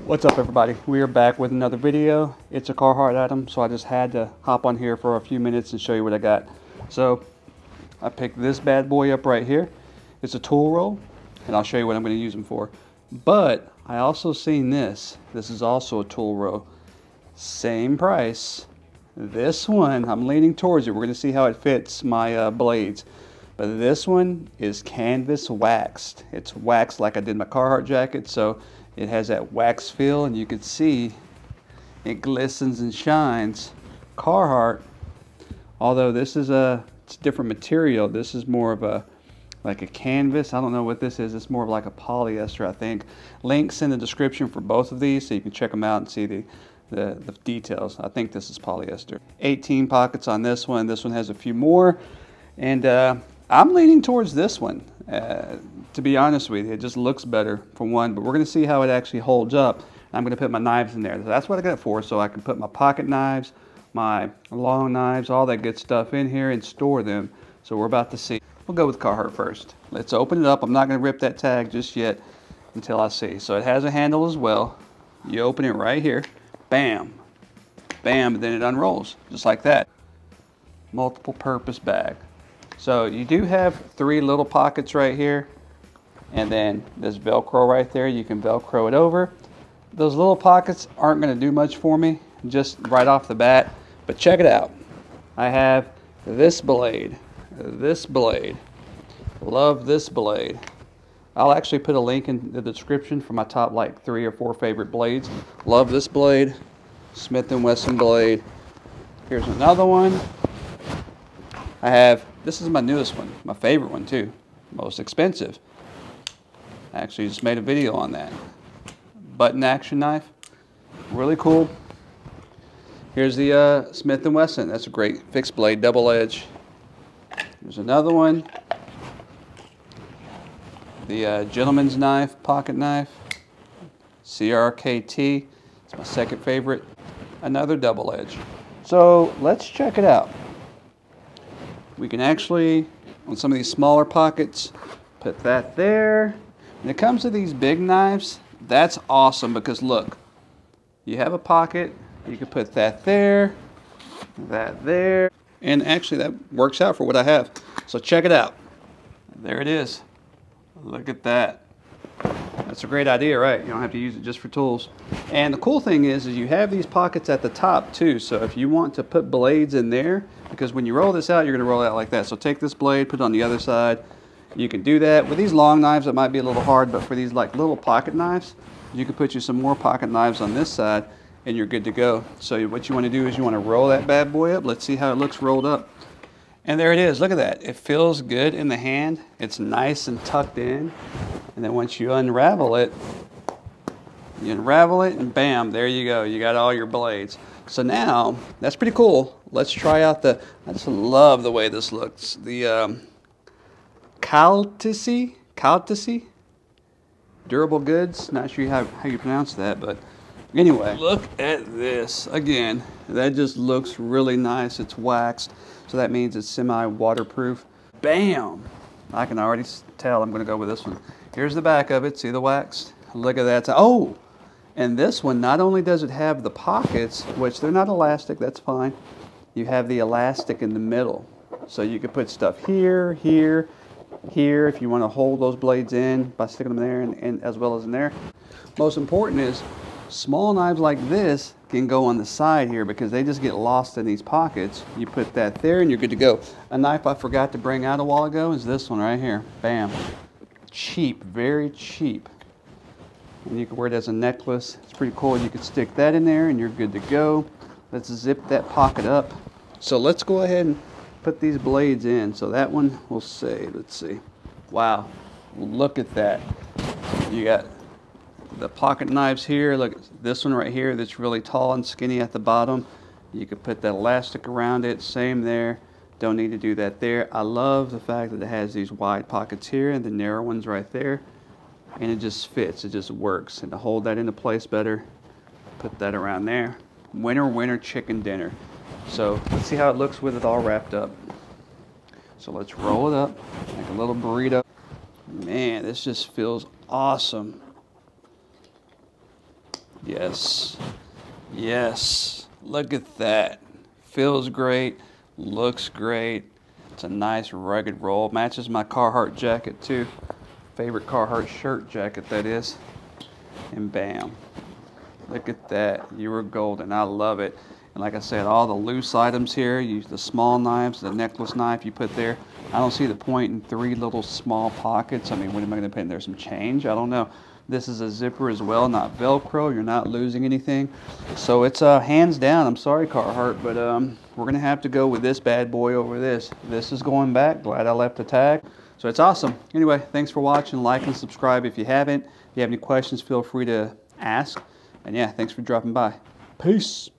What's up, everybody? We are back with another video. It's a Carhartt item, so I just had to hop on here for a few minutes and show you what I got. So I picked this bad boy up right here. It's a tool roll, and I'll show you what I'm going to use them for. But I also seen this. This is also a tool roll. Same price. This one, I'm leaning towards it. We're going to see how it fits my blades. But this one is canvas waxed. It's waxed like I did my Carhartt jacket, so it has that wax feel, and you can see it glistens and shines. Carhartt, although this is it's a different material, this is more of a like a canvas. I don't know what this is. It's more of like a polyester, I think. Links in the description for both of these, so you can check them out and see the details. I think this is polyester. 18 pockets on this one. This one has a few more, and I'm leaning towards this one. To be honest with you, it just looks better for one, but we're going to see how it actually holds up. I'm going to put my knives in there. So that's what I got it for, so I can put my pocket knives, my long knives, all that good stuff in here and store them. So we're about to see. We'll go with Carhartt first. Let's open it up. I'm not going to rip that tag just yet until I see. So it has a handle as well. You open it right here. Bam. Bam, and then it unrolls just like that. Multiple purpose bag. So you do have 3 little pockets right here, and then this Velcro right there. You can Velcro it over. Those little pockets aren't going to do much for me just right off the bat, but check it out. I have this blade. Love this blade. I'll actually put a link in the description for my top like 3 or 4 favorite blades. Love this blade. Smith & Wesson blade. Here's another one. I have, this is my newest one, my favorite one too, most expensive. I actually just made a video on that. Button action knife, really cool. Here's the Smith & Wesson, that's a great fixed blade, double edge. There's another one. The gentleman's knife, pocket knife, CRKT, it's my second favorite. Another double edge. So let's check it out. We can actually, on some of these smaller pockets, put that there. When it comes to these big knives, that's awesome because look, you have a pocket, you can put that there, and actually that works out for what I have. So check it out. There it is. Look at that. That's a great idea, right? You don't have to use it just for tools. And the cool thing is you have these pockets at the top too. So if you want to put blades in there, because when you roll this out, you're going to roll it out like that. So take this blade, put it on the other side. You can do that. With these long knives, it might be a little hard, but for these like little pocket knives, you can put you some more pocket knives on this side and you're good to go. So what you want to do is you want to roll that bad boy up. Let's see how it looks rolled up. And there it is. Look at that. It feels good in the hand. It's nice and tucked in. And then once you unravel it and bam, there you go. You got all your blades. So now, that's pretty cool. Let's try out I just love the way this looks. The Kaaltisy durable goods. Not sure how you pronounce that, but anyway, look at this. Again, that just looks really nice. It's waxed, so that means it's semi-waterproof. Bam! I can already tell I'm going to go with this one. Here's the back of it. See the wax? Look at that. Oh! And this one, not only does it have the pockets, which they're not elastic, that's fine. You have the elastic in the middle. So you can put stuff here, here, here, if you want to hold those blades in by sticking them there and as well as in there. Most important is small knives like this can go on the side here because they just get lost in these pockets. You put that there and you're good to go. A knife I forgot to bring out a while ago is this one right here. Bam. Cheap, very cheap. And you can wear it as a necklace. It's pretty cool. You can stick that in there and you're good to go. Let's zip that pocket up. So let's go ahead and put these blades in. So that one we'll say, let's see. Wow, look at that. You got the pocket knives here. Look at this one right here that's really tall and skinny at the bottom. You could put that elastic around it. Same there. Don't need to do that there. I love the fact that it has these wide pockets here and the narrow ones right there. And it just fits, it just works. And to hold that into place better, put that around there. Winter chicken dinner. So let's see how it looks with it all wrapped up. So let's roll it up like a little burrito. Man, this just feels awesome. Yes. Yes. Look at that. Feels great. Looks great. It's a nice rugged roll. Matches my Carhartt jacket too. Favorite Carhartt shirt jacket, that is. And bam. Look at that. You were golden. I love it. And like I said, all the loose items here, use the small knives, the necklace knife you put there. I don't see the point in 3 little small pockets. I mean, what am I going to put in there? Some change? I don't know. This is a zipper as well, not Velcro. You're not losing anything. So it's hands down. I'm sorry, Carhartt, but we're going to have to go with this bad boy over this. This is going back. Glad I left a tag. So it's awesome. Anyway, thanks for watching. Like and subscribe if you haven't. If you have any questions, feel free to ask. And yeah, thanks for dropping by. Peace.